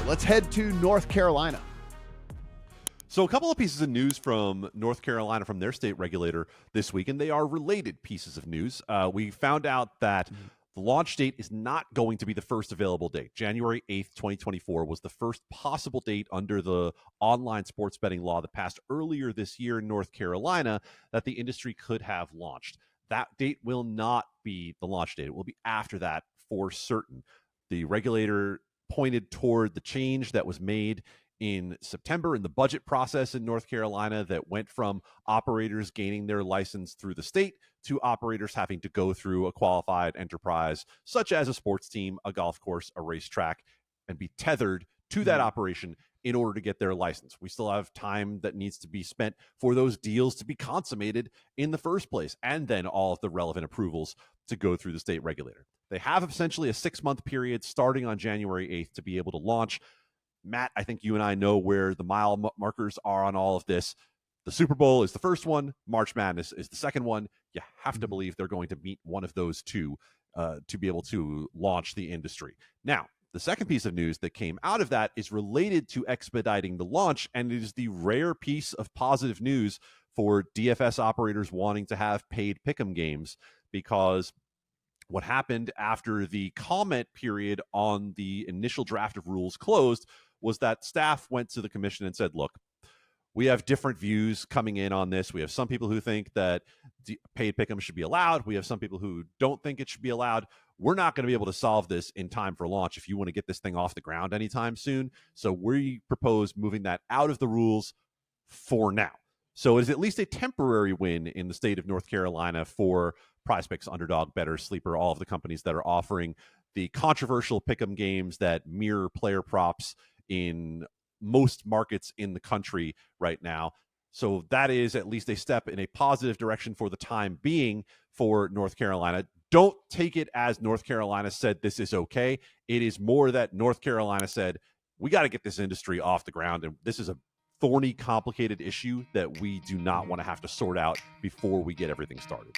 let's head to North Carolina. So a couple of pieces of news from North Carolina from their state regulator this week, and they are related pieces of news. We found out that the launch date is not going to be the first available date. January 8th, 2024 was the first possible date under the online sports betting law that passed earlier this year in North Carolina that the industry could have launched. That date will not be the launch date. It will be after that for certain. The regulator pointed toward the change that was made in September in the budget process in North Carolina that went from operators gaining their license through the state to operators having to go through a qualified enterprise, such as a sports team, a golf course, a racetrack, and be tethered to that operation in order to get their license. We still have time that needs to be spent for those deals to be consummated in the first place, and then all of the relevant approvals to go through the state regulator. They have essentially a 6-month period starting on January 8th to be able to launch. Matt, I think you and I know where the mile markers are on all of this. The Super Bowl is the first one. March Madness is the second one. You have to believe they're going to meet one of those two to be able to launch the industry. Now, the second piece of news that came out of that is related to expediting the launch, and it is the rare piece of positive news for DFS operators wanting to have paid pick'em games, because what happened after the comment period on the initial draft of rules closed was that staff went to the commission and said, look, we have different views coming in on this. We have some people who think that paid pick'em should be allowed. We have some people who don't think it should be allowed. We're not going to be able to solve this in time for launch if you want to get this thing off the ground anytime soon. So we propose moving that out of the rules for now. So it is at least a temporary win in the state of North Carolina for PrizePicks, Underdog, Better, Sleeper, all of the companies that are offering the controversial pick'em games that mirror player props in most markets in the country right now. So that is at least a step in a positive direction for the time being for North Carolina. Don't take it as North Carolina said this is okay. It is more that North Carolina said, we got to get this industry off the ground, and this is a thorny, complicated issue that we do not want to have to sort out before we get everything started.